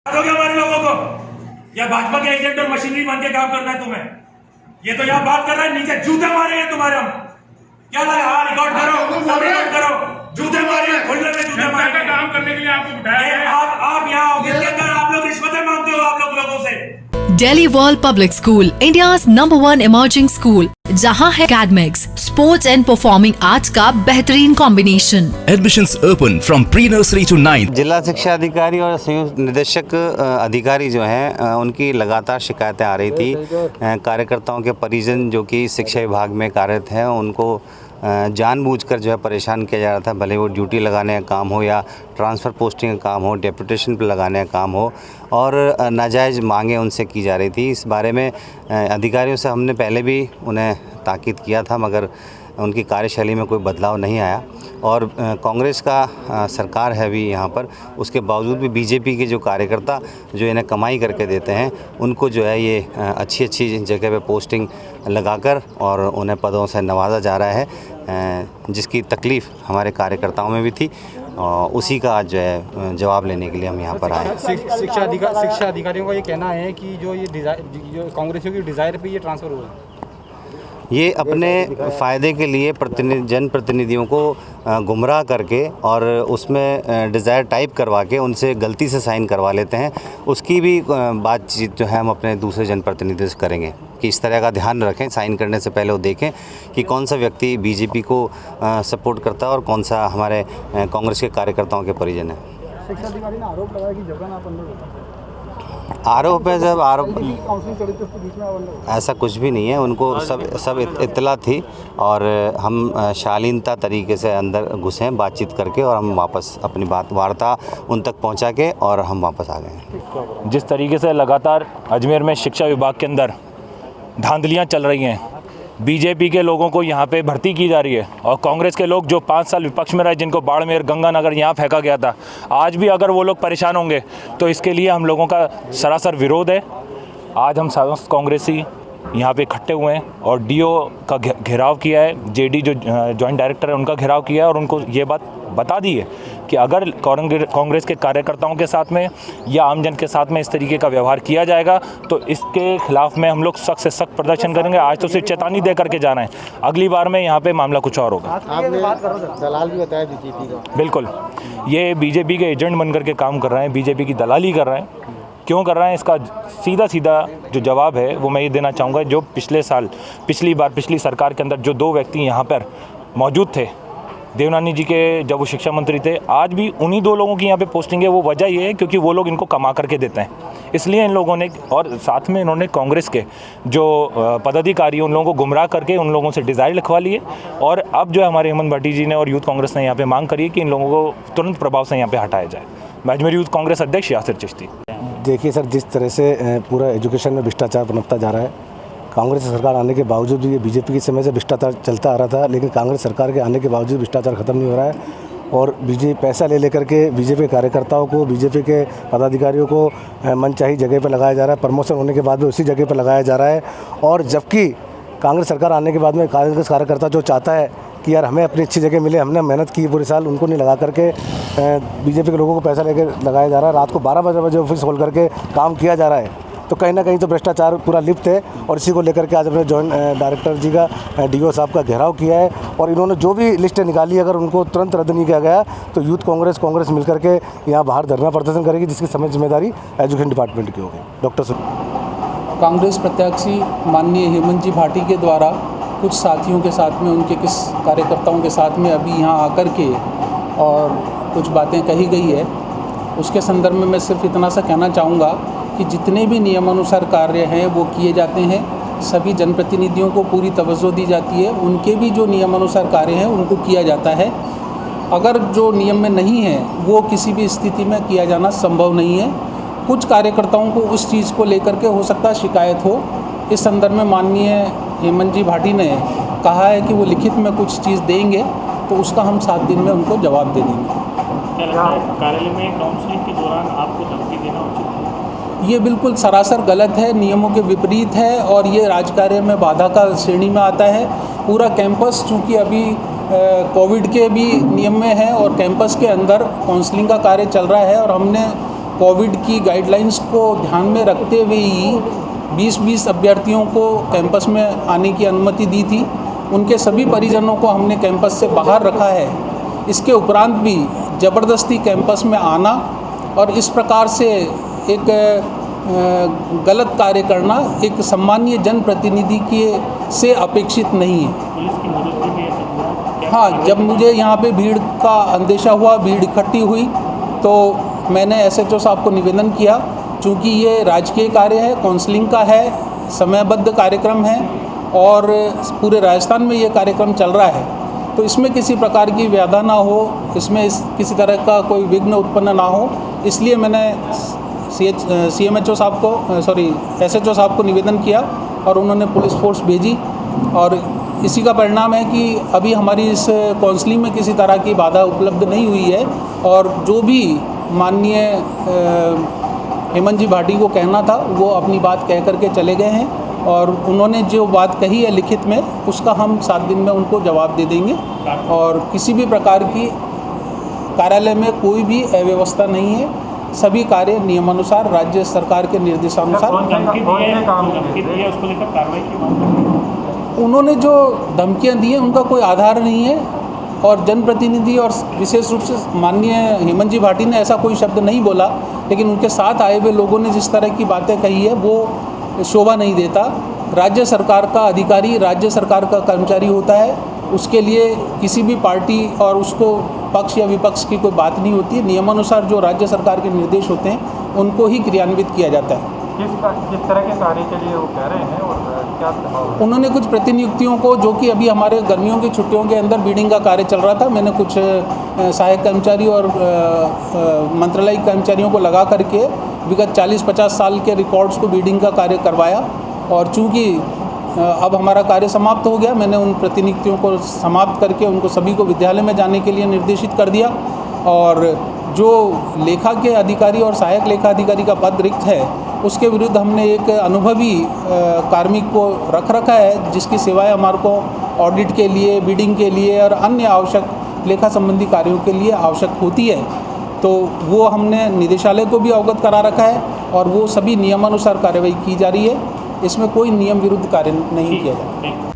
दोगे हमारे लोगों को, या भाजपा के एजेंट और मशीनरी बन के काम करना है तुम्हें? ये तो यहाँ बात कर रहा है, नीचे जूते मारेंगे तुम्हारे हम। क्या लगा? हाँ, रिकॉर्ड करो, सब रिकॉर्ड करो, जूते मारेंगे, खुले में जूते मारेंगे। काम करने के लिए आपको बिठाया है। आप यहाँ ऑफिस के अंदर आप लोग रिश्वतें मांगते हो आप लोगों से। Delhi World Public School, India's #1 emerging school, जहां है academics, sports and performing arts का बेहतरीन combination. Admissions open from pre-nursery to 9th। जिला शिक्षा अधिकारी और संयुक्त निदेशक अधिकारी जो हैं उनकी लगातार शिकायतें आ रही थी। कार्यकर्ताओं के परिजन जो कि शिक्षा विभाग में कार्यरत हैं उनको जानबूझकर जो है परेशान किया जा रहा था, भले वो ड्यूटी लगाने का काम हो या ट्रांसफ़र पोस्टिंग का काम हो, डेपुटेशन पर लगाने का काम हो, और नाजायज़ मांगें उनसे की जा रही थी। इस बारे में अधिकारियों से हमने पहले भी उन्हें ताकीद किया था, मगर उनकी कार्यशैली में कोई बदलाव नहीं आया। और कांग्रेस का सरकार है अभी यहाँ पर, उसके बावजूद भी बीजेपी के जो कार्यकर्ता जो इन्हें कमाई करके देते हैं उनको जो है ये अच्छी अच्छी जगह पे पोस्टिंग लगाकर और उन्हें पदों से नवाजा जा रहा है, जिसकी तकलीफ़ हमारे कार्यकर्ताओं में भी थी। और उसी का आज जो है जवाब लेने के लिए हम यहाँ पर आए। शिक्षा अधिकारियों का ये कहना है कि जो कांग्रेसियों की डिज़ायर पे ये ट्रांसफ़र हुआ है, ये अपने फ़ायदे के लिए जनप्रतिनिधियों को गुमराह करके और उसमें डिज़ायर टाइप करवा के उनसे गलती से साइन करवा लेते हैं। उसकी भी बातचीत जो है हम अपने दूसरे जनप्रतिनिधियों से करेंगे कि इस तरह का ध्यान रखें, साइन करने से पहले वो देखें कि कौन सा व्यक्ति बीजेपी को सपोर्ट करता है और कौन सा हमारे कांग्रेस के कार्यकर्ताओं के परिजन है। शिक्षा अधिकारी ने आरोप लगाया कि जबरन आप अंदर होता आरोप है, जब आरोप ऐसा कुछ भी नहीं है। उनको सब इत्तला थी और हम शालीनता तरीके से अंदर घुसे बातचीत करके, और हम वापस अपनी वार्ता उन तक पहुंचा के और हम वापस आ गए। जिस तरीके से लगातार अजमेर में शिक्षा विभाग के अंदर धांधलियां चल रही हैं, बीजेपी के लोगों को यहाँ पे भर्ती की जा रही है, और कांग्रेस के लोग जो 5 साल विपक्ष में रहे, जिनको बाड़मेर गंगानगर यहाँ फेंका गया था, आज भी अगर वो लोग परेशान होंगे तो इसके लिए हम लोगों का सरासर विरोध है। आज हम समस्त कांग्रेसी यहाँ पे इकट्ठे हुए हैं और डीओ का घेराव किया है, जेडी जो जॉइंट डायरेक्टर है उनका घेराव किया है, और उनको ये बात बता दी है कि अगर कांग्रेस के कार्यकर्ताओं के साथ में या आमजन के साथ में इस तरीके का व्यवहार किया जाएगा तो इसके खिलाफ में हम लोग सख्त से सख्त प्रदर्शन करेंगे। आज तो सिर्फ चेतावनी दे करके जाना है, अगली बार में यहाँ पे मामला कुछ और होगा। आपने दलाल भी बताया बीजेपी का। बिल्कुल, ये बीजेपी के एजेंट बन करके काम कर रहे हैं, बीजेपी की दलाली कर रहे हैं। क्यों कर रहे हैं, इसका सीधा जो जवाब है वो मैं ये देना चाहूँगा। जो पिछली सरकार के अंदर जो 2 व्यक्ति यहाँ पर मौजूद थे, देवनानी जी के जब वो शिक्षा मंत्री थे, आज भी उन्हीं 2 लोगों की यहाँ पे पोस्टिंग है। वो वजह ये है क्योंकि वो लोग इनको कमा करके देते हैं, इसलिए इन लोगों ने, और साथ में इन्होंने कांग्रेस के जो पदाधिकारी उन लोगों को गुमराह करके उन लोगों से डिज़ायर लिखवा लिए। और अब जो हमारे हेमंत भट्टी जी ने और यूथ कांग्रेस ने यहाँ पे मांग करी है कि इन लोगों को तुरंत प्रभाव से यहाँ पे हटाया जाए। मैं अजमेर यूथ कांग्रेस अध्यक्ष यासिर चिश्ती। देखिए सर, जिस तरह से पूरा एजुकेशन में भ्रष्टाचार पनपता जा रहा है, कांग्रेस सरकार आने के बावजूद भी, ये बीजेपी के समय से भ्रष्टाचार चलता आ रहा था, लेकिन कांग्रेस सरकार के आने के बावजूद भ्रष्टाचार खत्म नहीं हो रहा है। और बीजेपी पैसा ले लेकर के बीजेपी कार्यकर्ताओं को, बीजेपी के पदाधिकारियों को मनचाही जगह पर लगाया जा रहा है, प्रमोशन होने के बाद भी उसी जगह पर लगाया जा रहा है। और जबकि कांग्रेस सरकार आने के बाद में कांग्रेस कार्यकर्ता जो चाहता है कि यार हमें अपनी अच्छी जगह मिले, हमने मेहनत की पूरे साल, उनको नहीं लगा करके बीजेपी के लोगों को पैसा लेकर लगाया जा रहा है। रात को 12 बजे ऑफिस खोल करके काम किया जा रहा है। तो कहीं ना कहीं तो भ्रष्टाचार पूरा लिप्त है, और इसी को लेकर के आज अपने जॉइंट डायरेक्टर जी का, डीओ साहब का घेराव किया है। और इन्होंने जो भी लिस्टें निकाली, अगर उनको तुरंत रद्द नहीं किया गया तो यूथ कांग्रेस मिलकर के यहाँ बाहर धरना प्रदर्शन करेगी, जिसकी समझ जिम्मेदारी एजुकेशन डिपार्टमेंट की होगी। डॉक्टर कांग्रेस प्रत्याशी माननीय हेमंत जी भाटी के द्वारा कुछ साथियों के साथ में, उनके किस कार्यकर्ताओं के साथ में अभी यहाँ आकर के और कुछ बातें कही गई है, उसके संदर्भ में मैं सिर्फ इतना सा कहना चाहूँगा कि जितने भी नियमानुसार कार्य हैं वो किए जाते हैं, सभी जनप्रतिनिधियों को पूरी तवज्जो दी जाती है, उनके भी जो नियमानुसार कार्य हैं उनको किया जाता है। अगर जो नियम में नहीं है वो किसी भी स्थिति में किया जाना संभव नहीं है। कुछ कार्यकर्ताओं को उस चीज़ को लेकर के हो सकता है शिकायत हो। इस संदर्भ में माननीय हेमंत जी भाटी ने कहा है कि वो लिखित में कुछ चीज़ देंगे, तो उसका हम 7 दिन में उनको जवाब दे देंगे। कार्यालय में काउंसलिंग के दौरान आपको धमकी देना उचित है? ये बिल्कुल सरासर गलत है, नियमों के विपरीत है, और ये राजकार्य में बाधा का श्रेणी में आता है। पूरा कैंपस चूँकि अभी कोविड के भी नियम में है और कैंपस के अंदर काउंसलिंग का कार्य चल रहा है, और हमने कोविड की गाइडलाइंस को ध्यान में रखते हुए ही 20-20 अभ्यर्थियों को कैंपस में आने की अनुमति दी थी। उनके सभी परिजनों को हमने कैंपस से बाहर रखा है। इसके उपरांत भी ज़बरदस्ती कैंपस में आना और इस प्रकार से एक गलत कार्य करना एक सम्मानीय जनप्रतिनिधि के से अपेक्षित नहीं है। पुलिस की मदद भी ऐसा हुआ? हाँ, जब मुझे यहाँ पे भीड़ का अंदेशा हुआ, भीड़ इकट्ठी हुई, तो मैंने SHO साहब को निवेदन किया, चूँकि ये राजकीय कार्य है, काउंसलिंग का है, समयबद्ध कार्यक्रम है और पूरे राजस्थान में ये कार्यक्रम चल रहा है, तो इसमें किसी प्रकार की व्याधा ना हो, इसमें किसी तरह का कोई विघ्न उत्पन्न ना हो, इसलिए मैंने SHO साहब को निवेदन किया और उन्होंने पुलिस फोर्स भेजी और इसी का परिणाम है कि अभी हमारी इस काउंसलिंग में किसी तरह की बाधा उपलब्ध नहीं हुई है और जो भी माननीय हेमंत जी भाटी को कहना था वो अपनी बात कह करके चले गए हैं और उन्होंने जो बात कही है लिखित में उसका हम 7 दिन में उनको जवाब दे देंगे और किसी भी प्रकार की कार्यालय में कोई भी अव्यवस्था नहीं है, सभी कार्य नियमानुसार राज्य सरकार के निर्देशानुसार। उन्होंने जो धमकियां दी हैं उनका कोई आधार नहीं है और जनप्रतिनिधि और विशेष रूप से माननीय हेमंत जी भाटी ने ऐसा कोई शब्द नहीं बोला, लेकिन उनके साथ आए हुए लोगों ने जिस तरह की बातें कही है वो शोभा नहीं देता। राज्य सरकार का अधिकारी राज्य सरकार का कर्मचारी होता है, उसके लिए किसी भी पार्टी और उसको पक्ष या विपक्ष की कोई बात नहीं होती है। नियमानुसार जो राज्य सरकार के निर्देश होते हैं उनको ही क्रियान्वित किया जाता है। किस तरह के कार्य के लिए वो कह रहे हैं और क्या? उन्होंने कुछ प्रतिनियुक्तियों को, जो कि अभी हमारे गर्मियों की छुट्टियों के अंदर बीडिंग का कार्य चल रहा था, मैंने कुछ सहायक कर्मचारी और मंत्रालयिक कर्मचारियों को लगा करके विगत 40-50 साल के रिकॉर्ड्स को बीडिंग का कार्य करवाया और चूँकि अब हमारा कार्य समाप्त हो गया, मैंने उन प्रतिनियुक्तियों को समाप्त करके उनको सभी को विद्यालय में जाने के लिए निर्देशित कर दिया और जो लेखा के अधिकारी और सहायक लेखा अधिकारी का पद रिक्त है उसके विरुद्ध हमने एक अनुभवी कार्मिक को रखा है जिसकी सेवाएं हमारे को ऑडिट के लिए, बीडिंग के लिए और अन्य आवश्यक लेखा संबंधी कार्यों के लिए आवश्यक होती है, तो वो हमने निदेशालय को भी अवगत करा रखा है और वो सभी नियमानुसार कार्रवाई की जा रही है। इसमें कोई नियम विरुद्ध कार्य नहीं किया जाता।